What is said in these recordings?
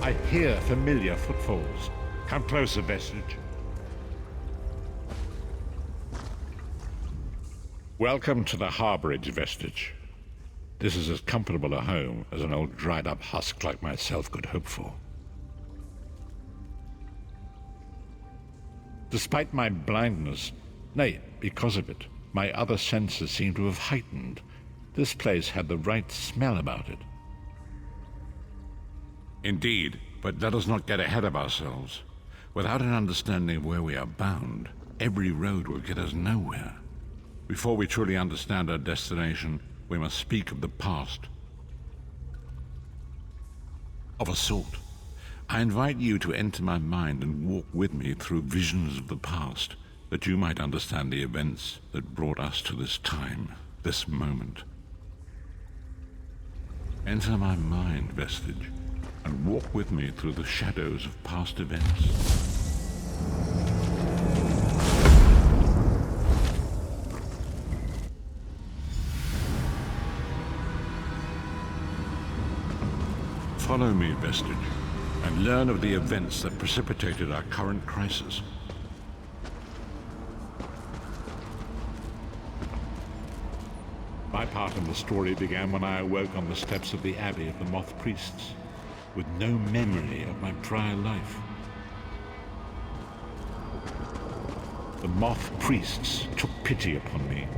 I hear familiar footfalls. Come closer, Vestige. Welcome to the harbourage, Vestige. This is as comfortable a home as an old dried-up husk like myself could hope for. Despite my blindness, nay, because of it, my other senses seem to have heightened. This place had the right smell about it. Indeed, but let us not get ahead of ourselves. Without an understanding of where we are bound, every road will get us nowhere. Before we truly understand our destination, we must speak of the past. Of a sort. I invite you to enter my mind and walk with me through visions of the past, that you might understand the events that brought us to this time, this moment. Enter my mind, Vestige, and walk with me through the shadows of past events. Follow me, Vestige, and learn of the events that precipitated our current crisis. My part in the story began when I awoke on the steps of the Abbey of the Moth Priests, with no memory of my prior life. The Moth Priests took pity upon me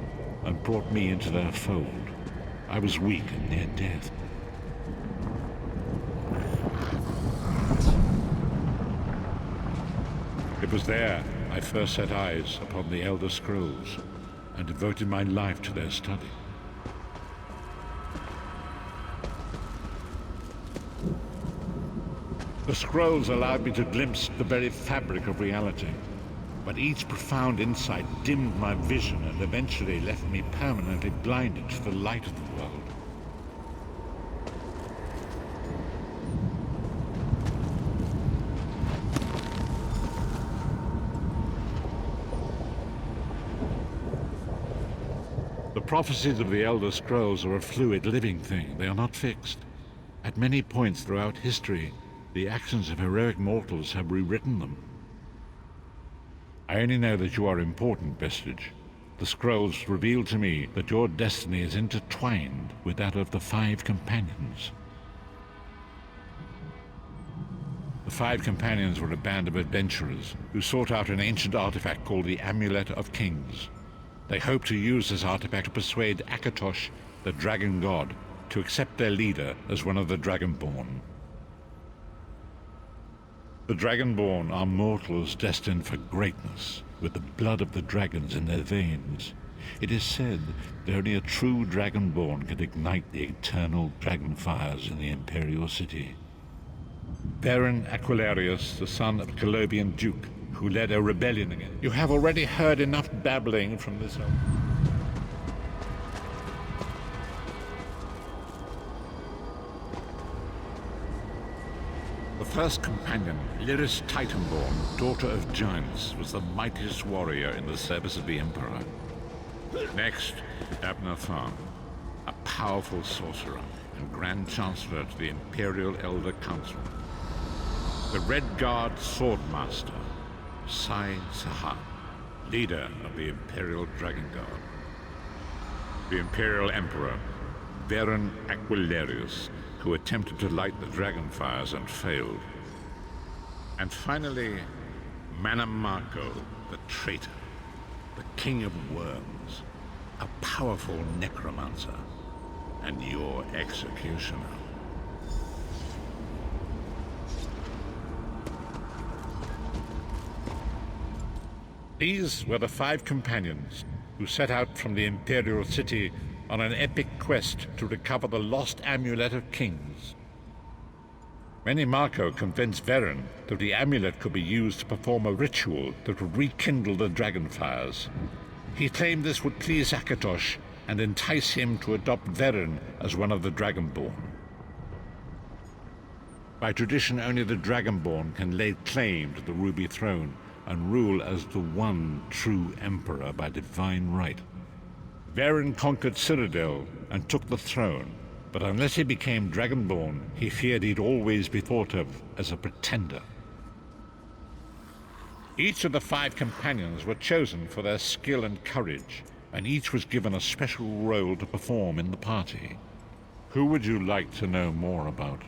and brought me into their fold. I was weak and near death. It was there I first set eyes upon the Elder Scrolls and devoted my life to their study. The scrolls allowed me to glimpse the very fabric of reality, but each profound insight dimmed my vision and eventually left me permanently blinded to the light of the world. The prophecies of the Elder Scrolls are a fluid, living thing. They are not fixed. At many points throughout history, the actions of heroic mortals have rewritten them. I only know that you are important, Vestige. The scrolls reveal to me that your destiny is intertwined with that of the Five Companions. The Five Companions were a band of adventurers who sought out an ancient artifact called the Amulet of Kings. They hoped to use this artifact to persuade Akatosh, the dragon god, to accept their leader as one of the Dragonborn. The Dragonborn are mortals destined for greatness, with the blood of the dragons in their veins. It is said that only a true Dragonborn can ignite the eternal dragon fires in the Imperial City. Baron Aquilarius, the son of Colobian Duke, who led a rebellion against... You have already heard enough babbling from this... The first companion, Lyris Titanborn, daughter of giants, was the mightiest warrior in the service of the Emperor. Next, Abner Tharn, a powerful sorcerer and Grand Chancellor to the Imperial Elder Council. The Red Guard Swordmaster, Sai Sahan, leader of the Imperial Dragon Guard. The Imperial Emperor, Baron Aquilarius, who attempted to light the dragon fires and failed. And finally, Manamako, the traitor, the king of worms, a powerful necromancer, and your executioner. These were the 5 companions who set out from the Imperial City on an epic quest to recover the lost Amulet of Kings. Manamako convinced Varen that the amulet could be used to perform a ritual that would rekindle the dragonfires. He claimed this would please Akatosh and entice him to adopt Varen as one of the Dragonborn. By tradition, only the Dragonborn can lay claim to the Ruby Throne and rule as the one true Emperor by divine right. Varen conquered Cyrodiil and took the throne, but unless he became Dragonborn, he feared he'd always be thought of as a pretender. Each of the 5 companions were chosen for their skill and courage, and each was given a special role to perform in the party. Who would you like to know more about?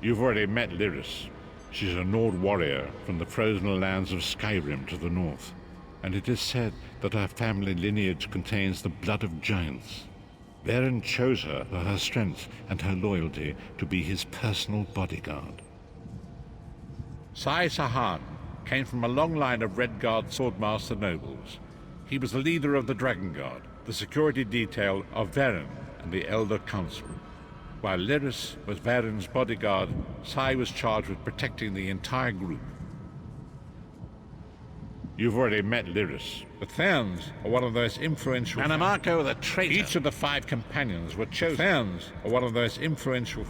You've already met Lyris. She's a Nord warrior from the frozen lands of Skyrim to the north, and it is said that her family lineage contains the blood of giants. Varen chose her for her strength and her loyalty to be his personal bodyguard. Sai Sahan came from a long line of Redguard swordmaster nobles. He was the leader of the Dragon Guard, the security detail of Varen and the Elder Council. While Lyris was Varen's bodyguard, Sai was charged with protecting the entire group. You've already met Lyris. The Therns are one of the most influential... Manamako the traitor! Each of the 5 companions were chosen. Therns are one of the most influential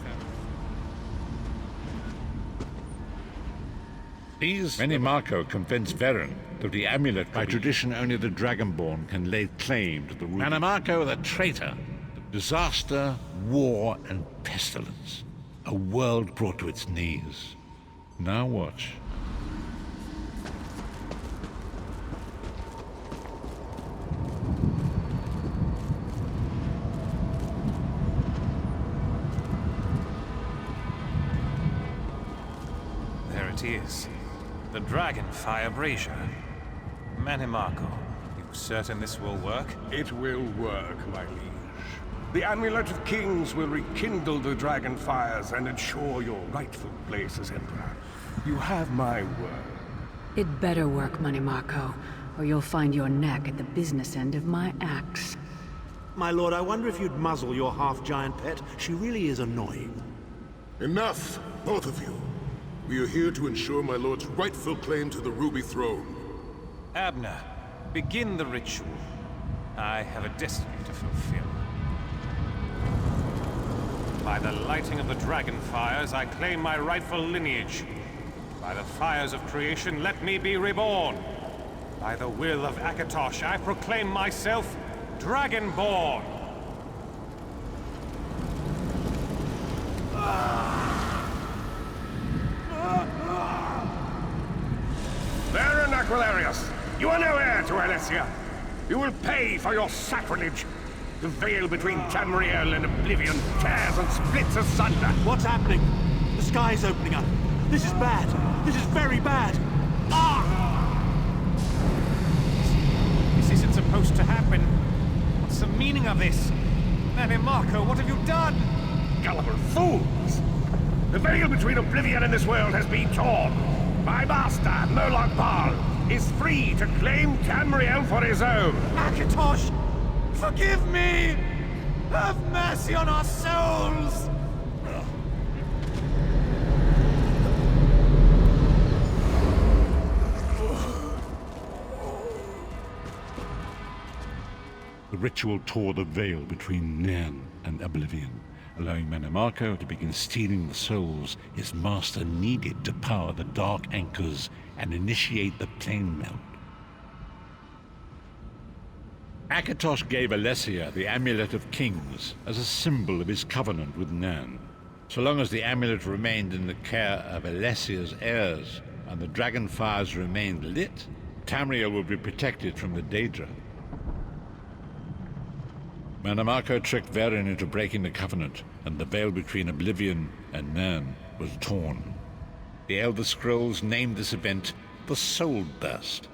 families. Manamako convinced Varen that the amulet... By tradition, only the Dragonborn can lay claim to the Ruby. Manamako the traitor! Disaster, war, and pestilence. A world brought to its knees. Now watch. There it is. The Dragonfire Brazier. Manamako, you certain this will work? It will work, my liege. The Amulet of Kings will rekindle the dragon fires and ensure your rightful place as Emperor. You have my word. It better work, Manamako, or you'll find your neck at the business end of my axe. My lord, I wonder if you'd muzzle your half-giant pet. She really is annoying. Enough, both of you. We are here to ensure my lord's rightful claim to the Ruby Throne. Abner, begin the ritual. I have a destiny to fulfill. By the lighting of the dragon fires, I claim my rightful lineage. By the fires of creation, let me be reborn. By the will of Akatosh, I proclaim myself Dragonborn. Varen Aquilarius, you are no heir to Alessia. You will pay for your sacrilege. The veil between Tamriel and Oblivion tears and splits asunder. What's happening? The sky's opening up. This is bad. This is very bad. This isn't supposed to happen. What's the meaning of this? Manamako, what have you done? Gullible fools! The veil between Oblivion and this world has been torn. My master, Murloc Ball, is free to claim Tamriel for his own. Akatosh! Forgive me! Have mercy on our souls! The ritual tore the veil between Nairn and Oblivion, allowing Manamako to begin stealing the souls his master needed to power the dark anchors and initiate the plane melt. Akatosh gave Alessia the Amulet of Kings as a symbol of his covenant with Nairn. So long as the amulet remained in the care of Alessia's heirs and the dragon fires remained lit, Tamriel would be protected from the Daedra. Manamako tricked Varen into breaking the covenant, and the veil between Oblivion and Nairn was torn. The Elder Scrolls named this event the Soul Burst.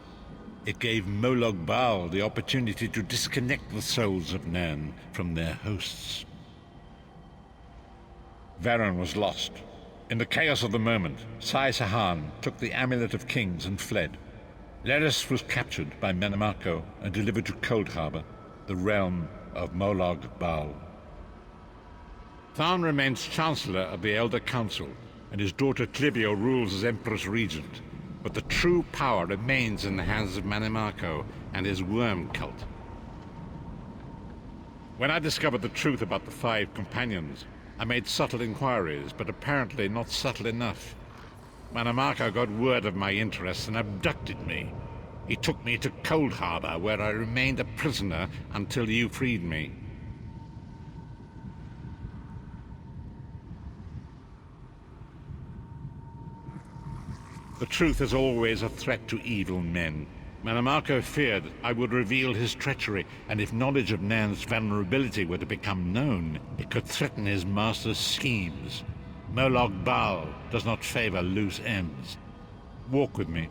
It gave Molag Bal the opportunity to disconnect the souls of Nan from their hosts. Varen was lost. In the chaos of the moment, Sai Sahan took the Amulet of Kings and fled. Leris was captured by Manamako and delivered to Cold Harbor, the realm of Molag Bal. Tharn remains Chancellor of the Elder Council, and his daughter Clivio rules as Empress Regent. But the true power remains in the hands of Manamako and his worm cult. When I discovered the truth about the 5 companions, I made subtle inquiries, but apparently not subtle enough. Manamako got word of my interests and abducted me. He took me to Cold Harbor, where I remained a prisoner until you freed me. The truth is always a threat to evil men. Manamako feared I would reveal his treachery, and if knowledge of Nan's vulnerability were to become known, it could threaten his master's schemes. Molag Bal does not favor loose ends. Walk with me.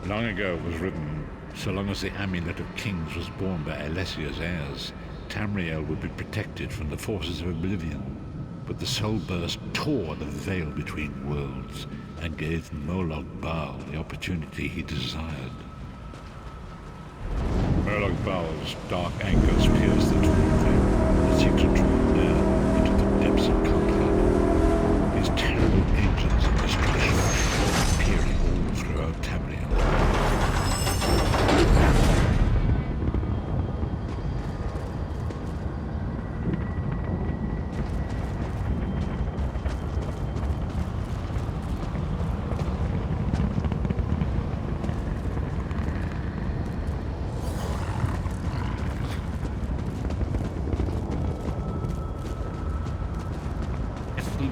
Long ago was written, so long as the Amulet of Kings was borne by Alessia's heirs, Tamriel would be protected from the forces of oblivion. But the Soul Burst tore the veil between worlds and gave Molag Bal the opportunity he desired. Molag Bal's dark anchors pierced the twin veil and seemed to draw near into the depths of Cold Harbor. His terrible engines of destruction were appearing all throughout Tamriel.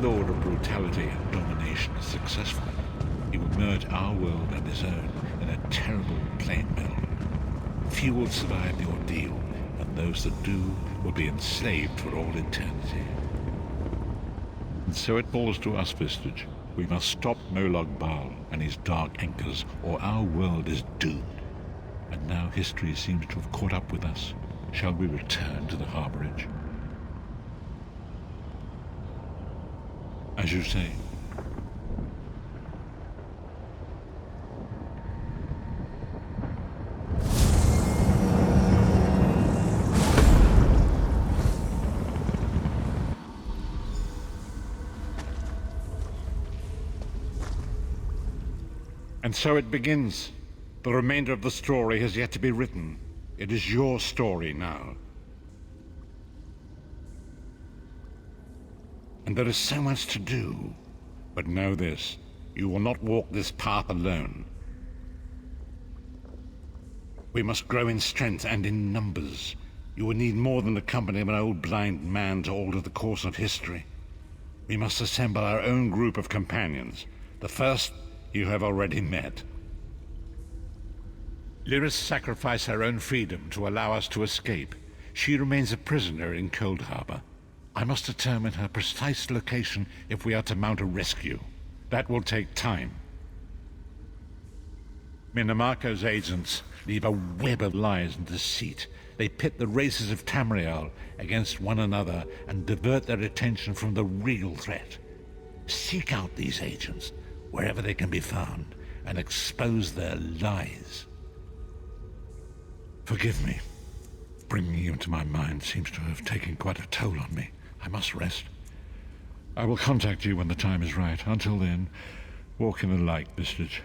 Lord of brutality and domination is successful, he will merge our world and his own in a terrible plain meld. Few will survive the ordeal, and those that do will be enslaved for all eternity. And so it falls to us, Vistage. We must stop Molag Bal and his dark anchors, or our world is doomed. And now history seems to have caught up with us. Shall we return to the harborage? As you say. And so it begins. The remainder of the story has yet to be written. It is your story now. And there is so much to do. But know this, you will not walk this path alone. We must grow in strength and in numbers. You will need more than the company of an old blind man to alter the course of history. We must assemble our own group of companions. The first you have already met. Lyris sacrificed her own freedom to allow us to escape. She remains a prisoner in Cold Harbor. I must determine her precise location if we are to mount a rescue. That will take time. Minamako's agents leave a web of lies and deceit. They pit the races of Tamriel against one another and divert their attention from the real threat. Seek out these agents, wherever they can be found, and expose their lies. Forgive me. Bringing you into my mind seems to have taken quite a toll on me. I must rest. I will contact you when the time is right. Until then, walk in the light, Vistage.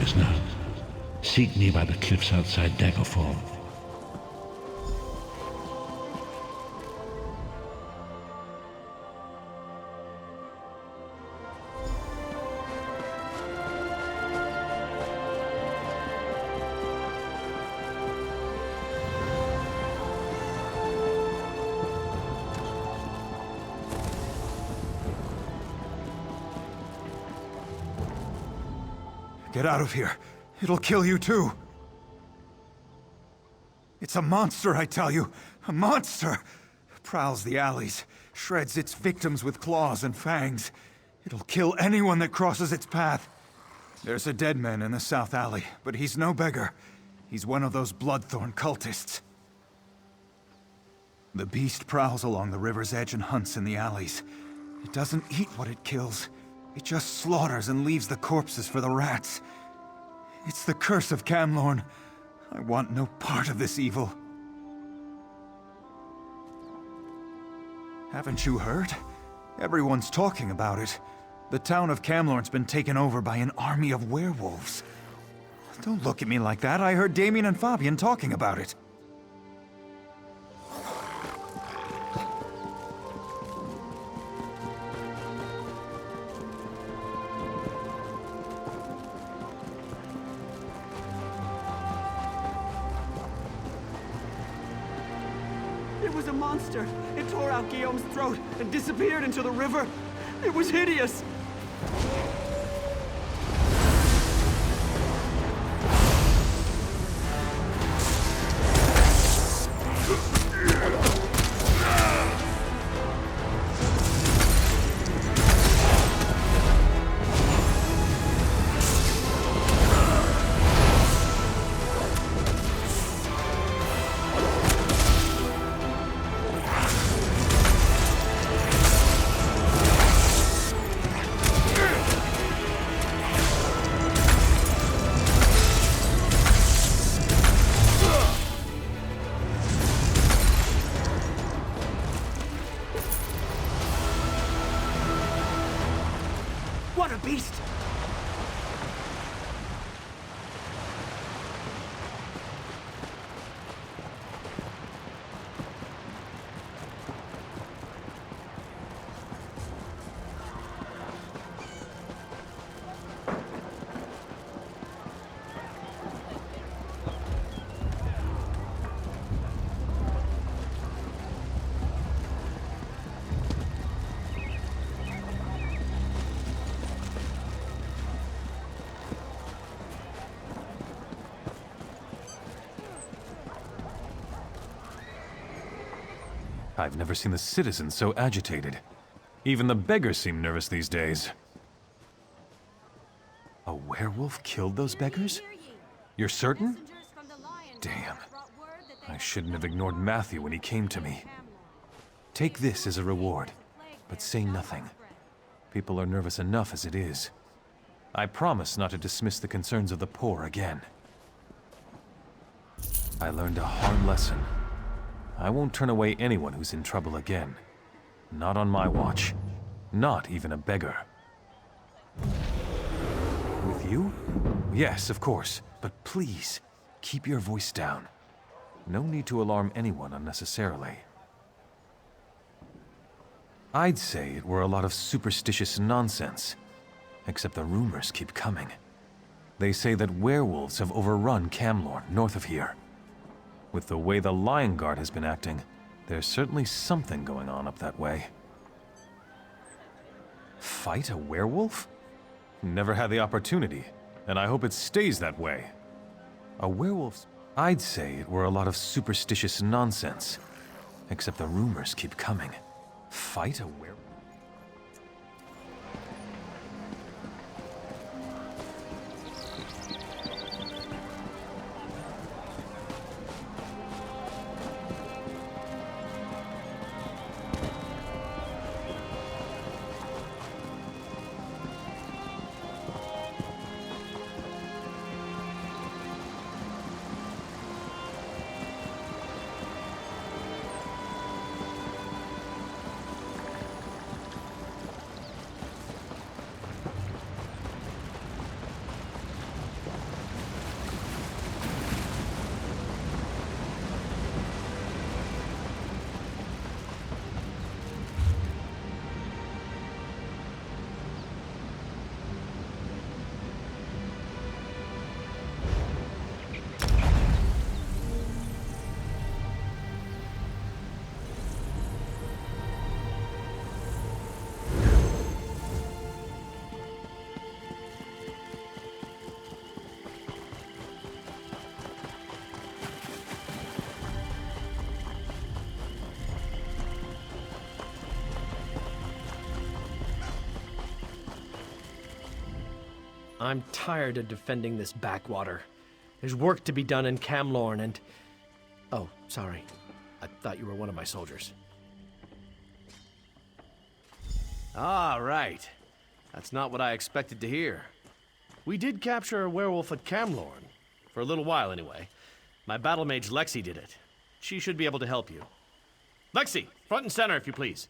prisoner. Seek me by the cliffs outside Daggerfall. Get out of here. It'll kill you too. It's a monster, I tell you. A monster! Prowls the alleys, shreds its victims with claws and fangs. It'll kill anyone that crosses its path. There's a dead man in the south alley, but he's no beggar. He's one of those Bloodthorn cultists. The beast prowls along the river's edge and hunts in the alleys. It doesn't eat what it kills. It just slaughters and leaves the corpses for the rats. It's the curse of Camlorn. I want no part of this evil. Haven't you heard? Everyone's talking about it. The town of Camlorn's been taken over by an army of werewolves. Don't look at me like that. I heard Damien and Fabian talking about it. It was a monster. It tore out Guillaume's throat and disappeared into the river. It was hideous. What a beast! I've never seen the citizens so agitated. Even the beggars seem nervous these days. A werewolf killed those beggars? You're certain? Damn. I shouldn't have ignored Matthew when he came to me. Take this as a reward, but say nothing. People are nervous enough as it is. I promise not to dismiss the concerns of the poor again. I learned a hard lesson. I won't turn away anyone who's in trouble again. Not on my watch. Not even a beggar. With you? Yes, of course. But please, keep your voice down. No need to alarm anyone unnecessarily. I'd say it were a lot of superstitious nonsense. Except the rumors keep coming. They say that werewolves have overrun Camlorn, north of here. With the way the Lion Guard has been acting, there's certainly something going on up that way. Fight a werewolf? Never had the opportunity, and I hope it stays that way. A werewolf's... I'd say it were a lot of superstitious nonsense. Except the rumors keep coming. Fight a werewolf? I'm tired of defending this backwater. There's work to be done in Camlorn and... Oh, sorry. I thought you were one of my soldiers. Ah, right. That's not what I expected to hear. We did capture a werewolf at Camlorn. For a little while, anyway. My battle mage Lexi did it. She should be able to help you. Lexi, front and center, if you please.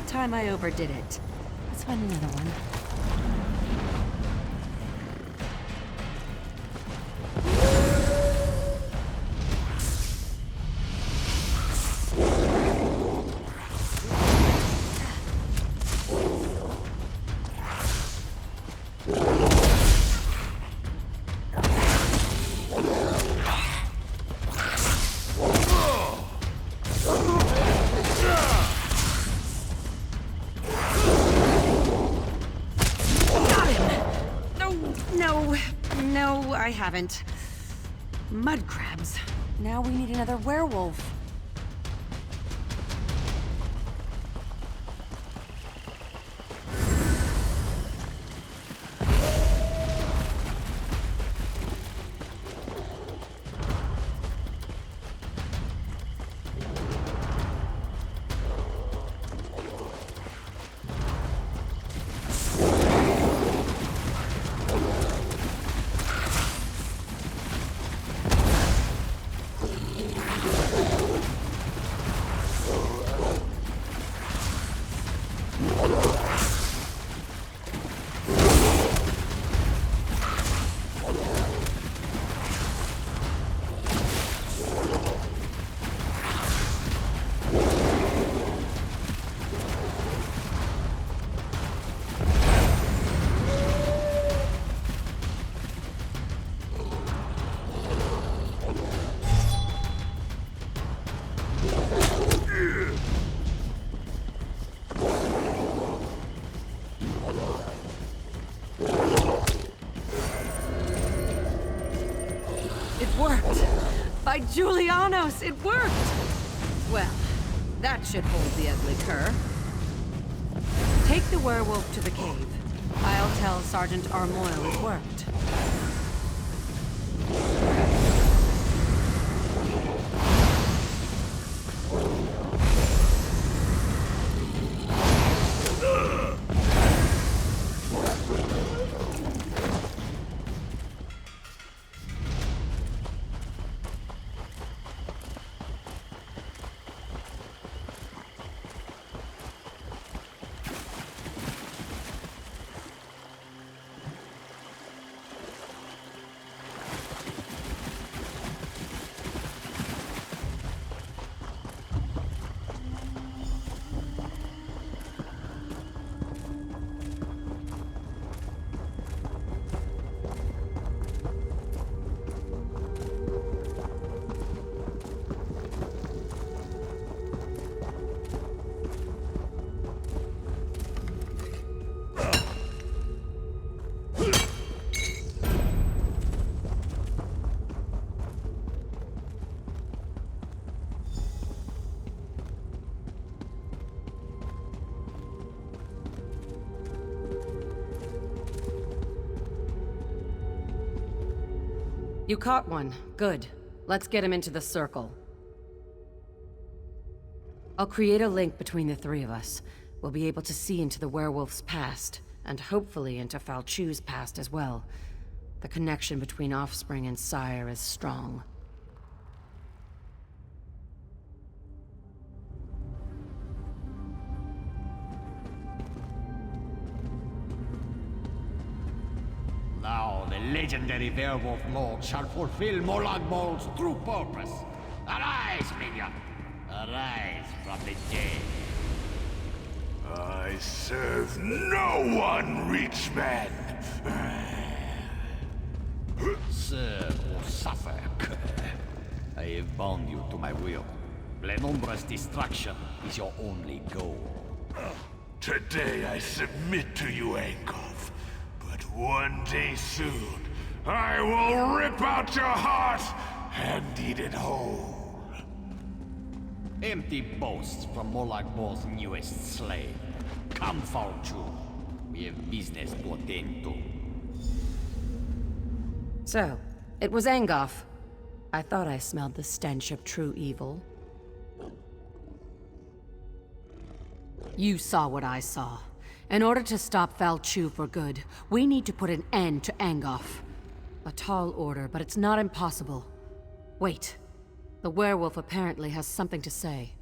Time I overdid it. Let's find another one. I haven't. Mud crabs. Now we need another werewolf. By Julianos, it worked! Well, that should hold the ugly cur. Take the werewolf to the cave. I'll tell Sergeant Armoyle it worked. You caught one. Good. Let's get him into the circle. I'll create a link between the three of us. We'll be able to see into the werewolf's past, and hopefully into Falchu's past as well. The connection between offspring and sire is strong. Now the legendary werewolf lord shall fulfill Molag Bol's true purpose. Arise, minion! Arise from the dead. I serve no one, rich man. Serve or suffer, cur. I have bound you to my will. Lenumbra's destruction is your only goal. Today I submit to you, Angkov. But one day soon, I will rip out your heart and eat it whole. Empty boasts from Molag Bor's newest slave. Come, Falchu. We have business to attend to. So, it was Angoff. I thought I smelled the stench of true evil. You saw what I saw. In order to stop Falchu for good, we need to put an end to Angoff. A tall order, but it's not impossible. Wait. The werewolf apparently has something to say.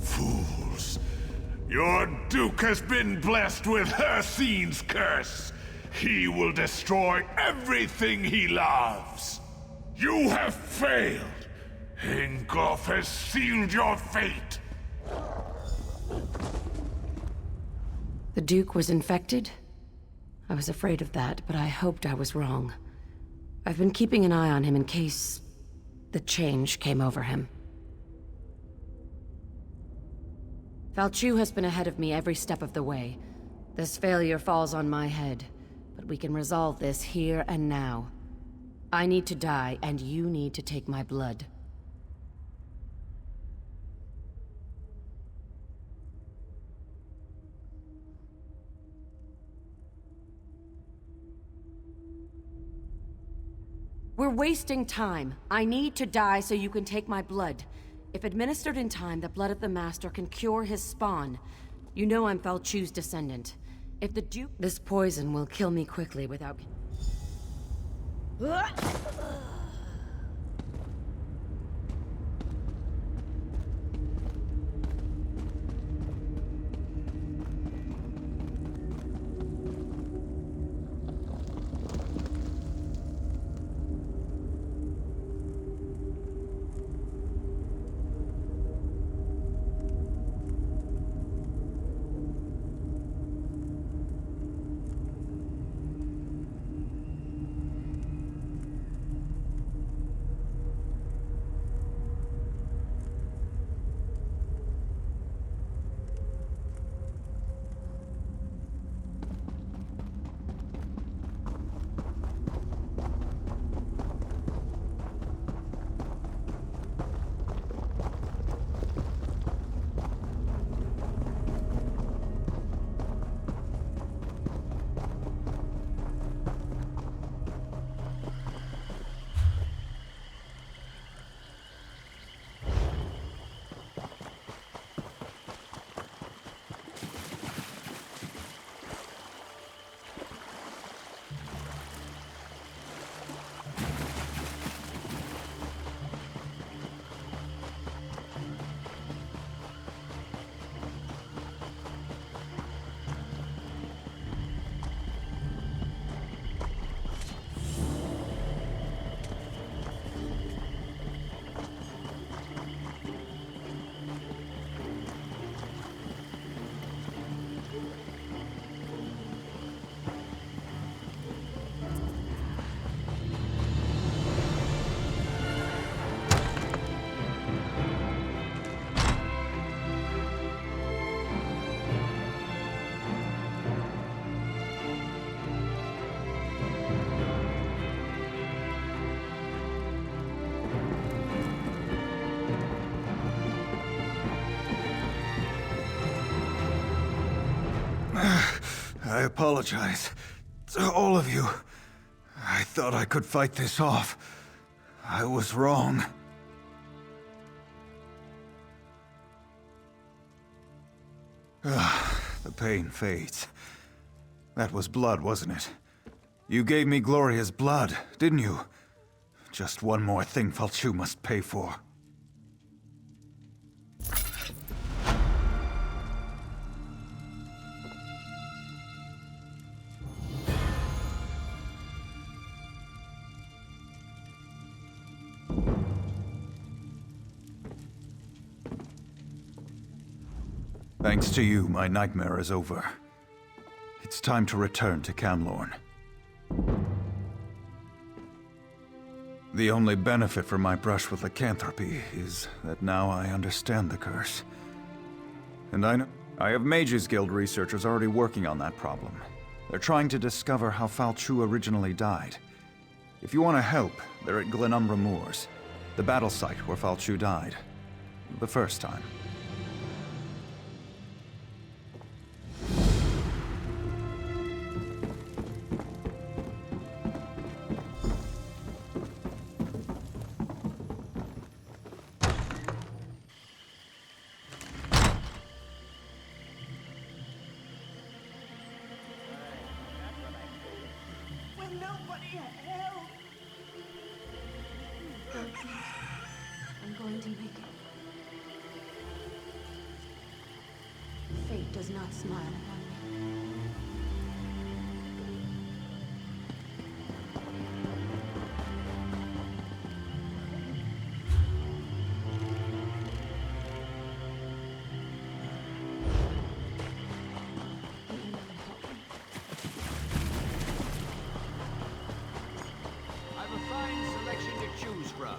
Fools. Your Duke has been blessed with Hircine's curse. He will destroy everything he loves. You have failed. Ingolf has sealed your fate. The Duke was infected? I was afraid of that, but I hoped I was wrong. I've been keeping an eye on him in case the change came over him. Falchu has been ahead of me every step of the way. This failure falls on my head, but we can resolve this here and now. I need to die, and you need to take my blood. We're wasting time. I need to die so you can take my blood. If administered in time, the blood of the Master can cure his spawn. You know I'm Falchu's descendant. If the Duke... This poison will kill me quickly without... I apologize to all of you. I thought I could fight this off. I was wrong. The pain fades. That was blood, wasn't it? You gave me Gloria's blood, didn't you? Just one more thing Falchu must pay for. Thanks to you, my nightmare is over. It's time to return to Camlorn. The only benefit from my brush with lycanthropy is that now I understand the curse. And I have Mages Guild researchers already working on that problem. They're trying to discover how Falchu originally died. If you want to help, they're at Glenumbra Moors, the battle site where Falchu died. The first time. I'm going to make it. Fate does not smile upon me. I've a fine selection to choose from.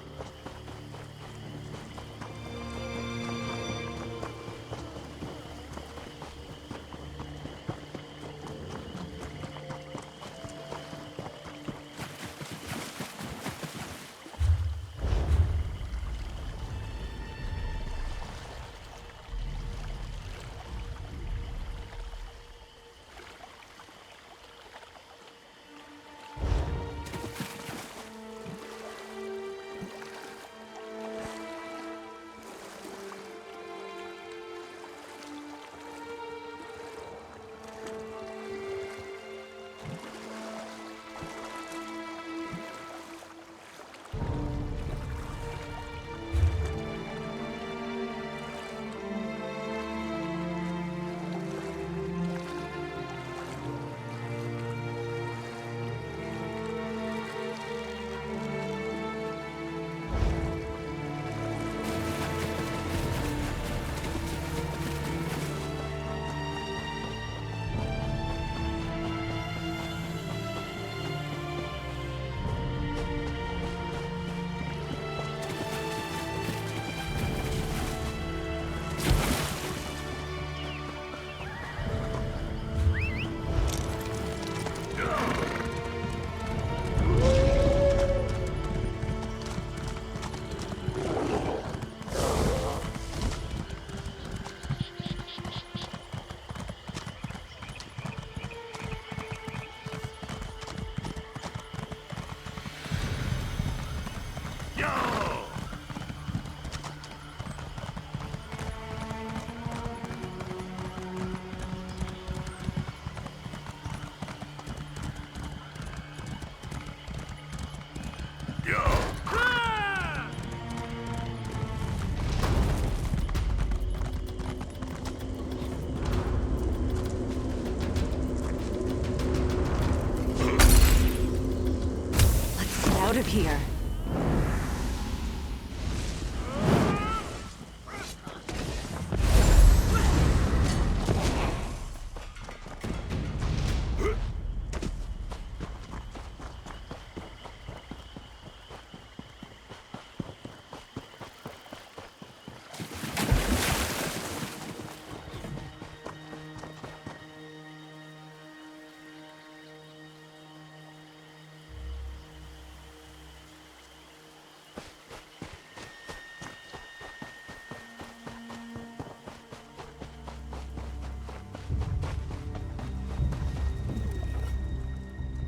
Out of here.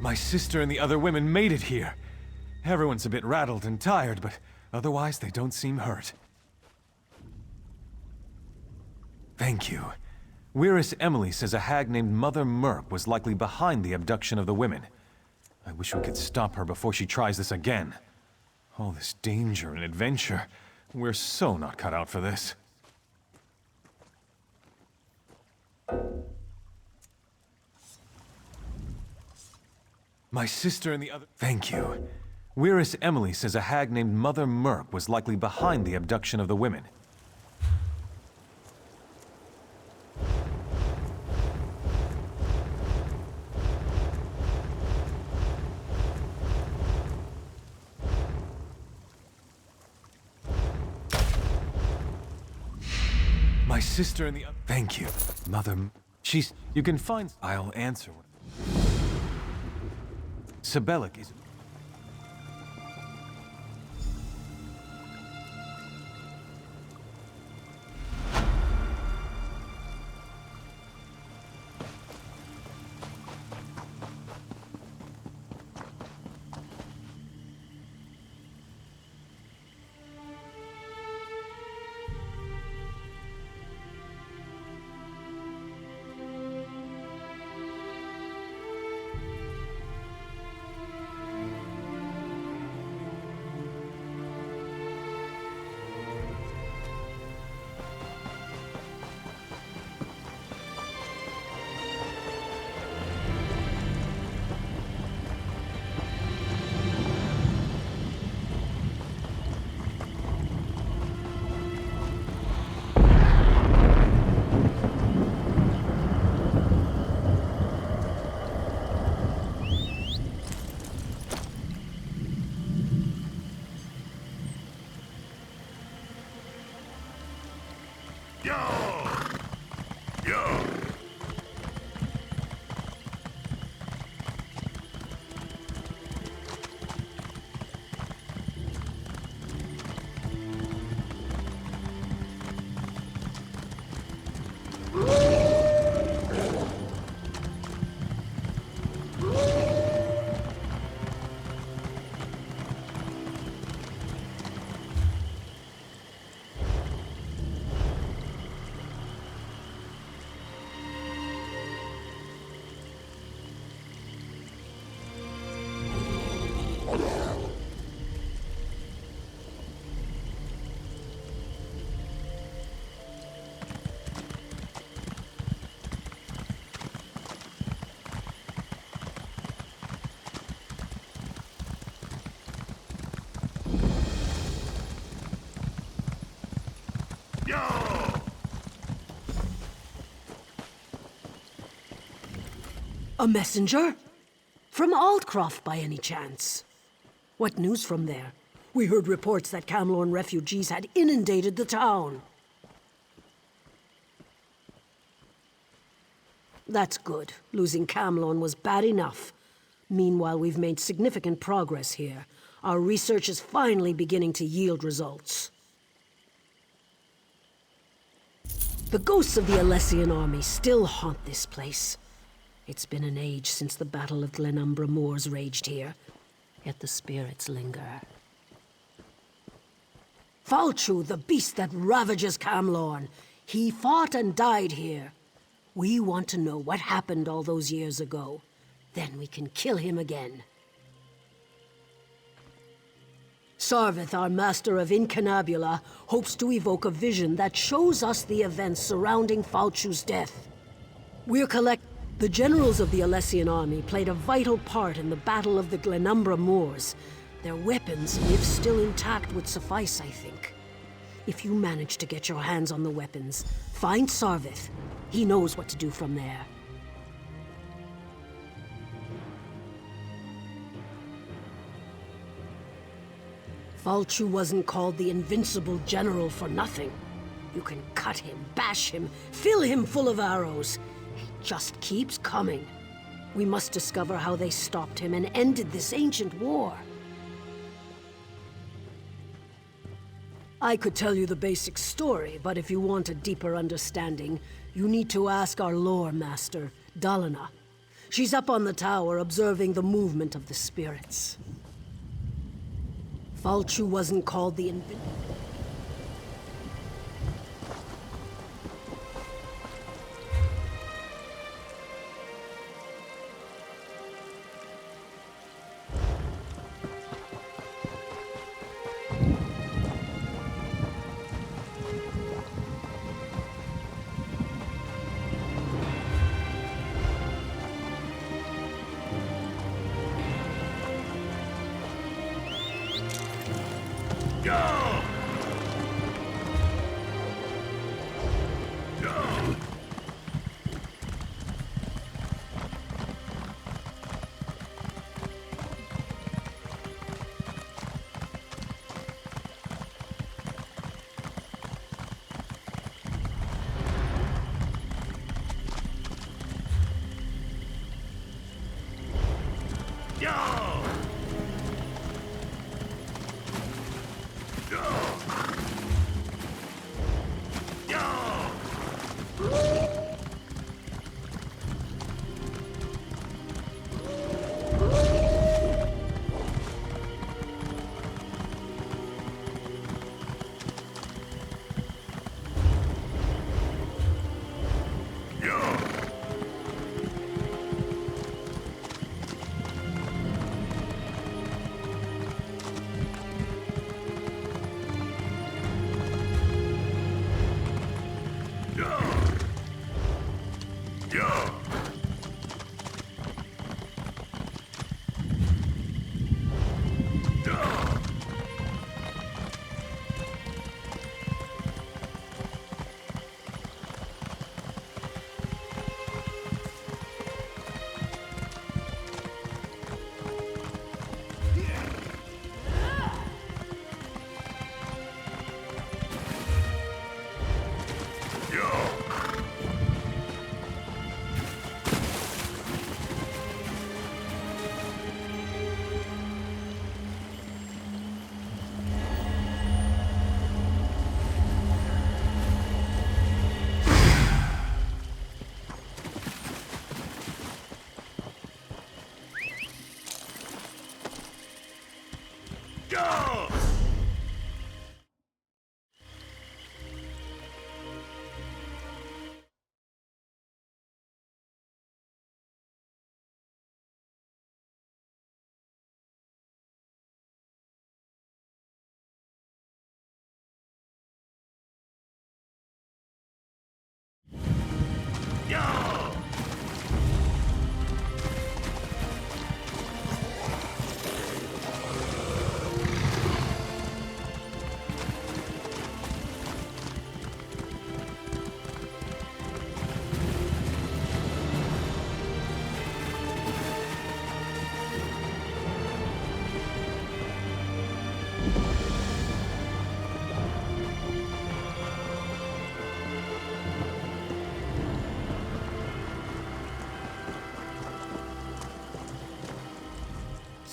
My sister and the other women made it here. Everyone's a bit rattled and tired, but otherwise they don't seem hurt. Thank you. Whereas Emily says a hag named Mother Merc was likely behind the abduction of the women. I wish we could stop her before she tries this again. All this danger and adventure. We're so not cut out for this. My sister and the other... Thank you. Weirus Emily says a hag named Mother Merc was likely behind the abduction of the women. My sister in the... Thank you, Mother... She's... You can find... I'll answer. Sibelic is... A messenger? From Aldcroft, by any chance? What news from there? We heard reports that Camlorn refugees had inundated the town. That's good. Losing Camlorn was bad enough. Meanwhile, we've made significant progress here. Our research is finally beginning to yield results. The ghosts of the Alessian army still haunt this place. It's been an age since the Battle of Glenumbra Moors raged here, yet the spirits linger. Falchu, the beast that ravages Camlorn, he fought and died here. We want to know what happened all those years ago. Then we can kill him again. Sarvith, our master of Incunabula, hopes to evoke a vision that shows us the events surrounding Falchu's death. The generals of the Alessian army played a vital part in the Battle of the Glenumbra Moors. Their weapons, if still intact, would suffice, I think. If you manage to get your hands on the weapons, find Sarvith. He knows what to do from there. Falchu wasn't called the Invincible General for nothing. You can cut him, bash him, fill him full of arrows. He just keeps coming. We must discover how they stopped him and ended this ancient war. I could tell you the basic story, but if you want a deeper understanding, you need to ask our lore master, Dalina. She's up on the tower observing the movement of the spirits. Falchu wasn't called the Invincible.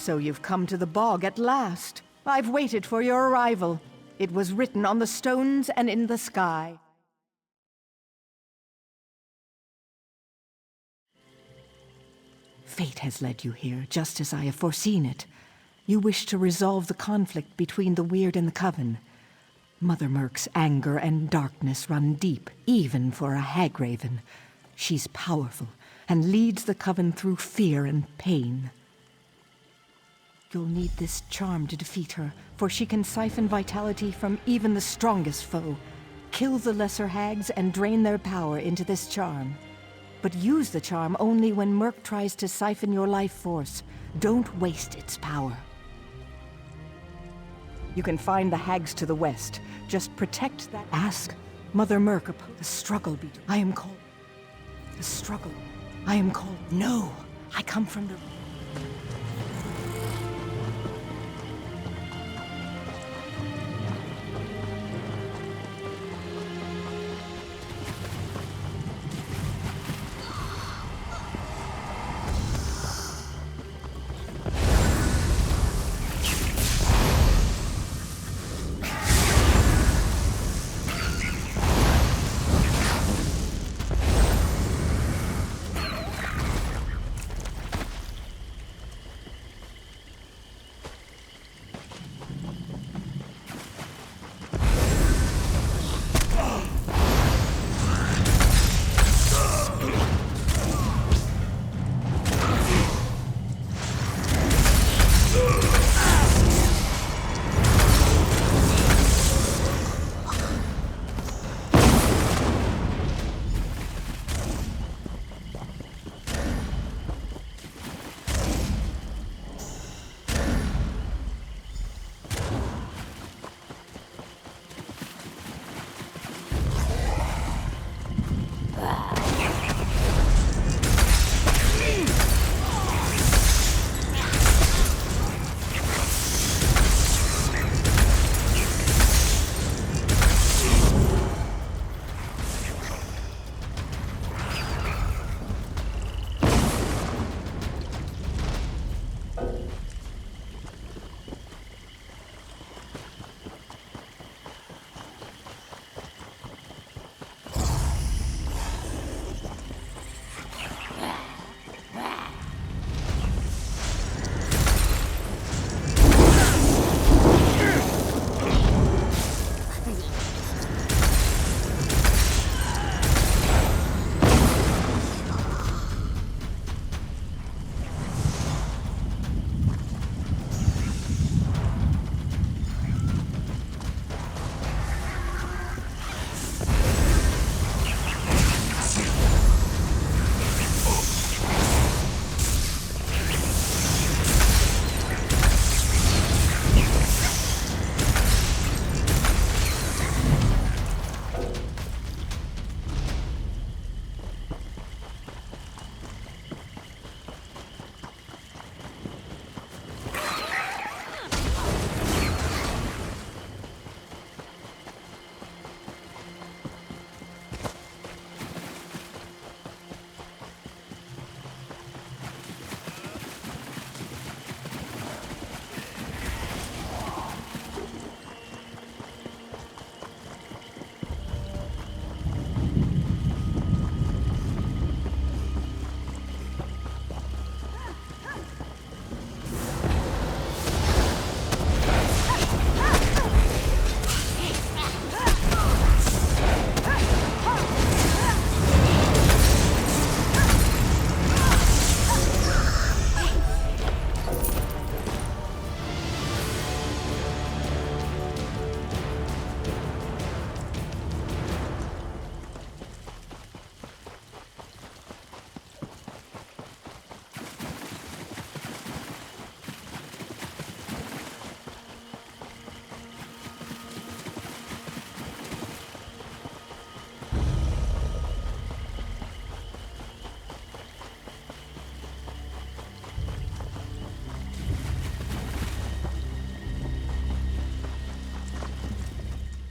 So you've come to the bog at last. I've waited for your arrival. It was written on the stones and in the sky. Fate has led you here, just as I have foreseen it. You wish to resolve the conflict between the Weird and the Coven. Mother Merc's anger and darkness run deep, even for a Hagraven. She's powerful, and leads the Coven through fear and pain. You'll need this charm to defeat her, for she can siphon vitality from even the strongest foe. Kill the lesser hags and drain their power into this charm. But use the charm only when Merc tries to siphon your life force. Don't waste its power. You can find the hags to the west. Just protect that. Ask Mother Merc about the struggle between. I am called. The struggle. I am called. No, I come from the.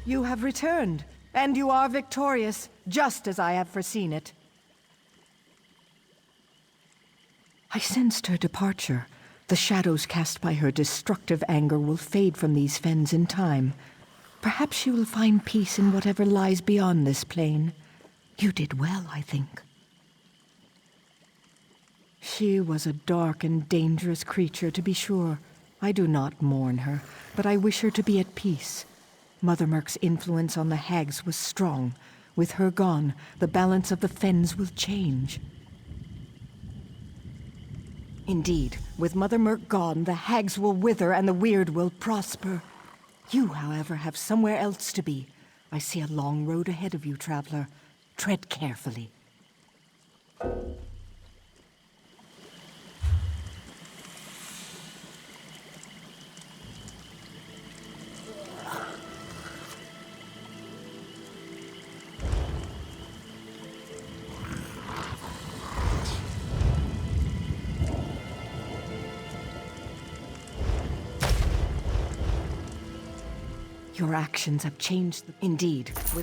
You have returned, and you are victorious, just as I have foreseen it. I sensed her departure. The shadows cast by her destructive anger will fade from these fens in time. Perhaps she will find peace in whatever lies beyond this plane. You did well, I think. She was a dark and dangerous creature, to be sure. I do not mourn her, but I wish her to be at peace. Mother Merc's influence on the hags was strong. With her gone, the balance of the fens will change. Indeed, with Mother Merc gone, the hags will wither and the weird will prosper. You, however, have somewhere else to be. I see a long road ahead of you, traveler. Tread carefully. Your actions have changed. Indeed, with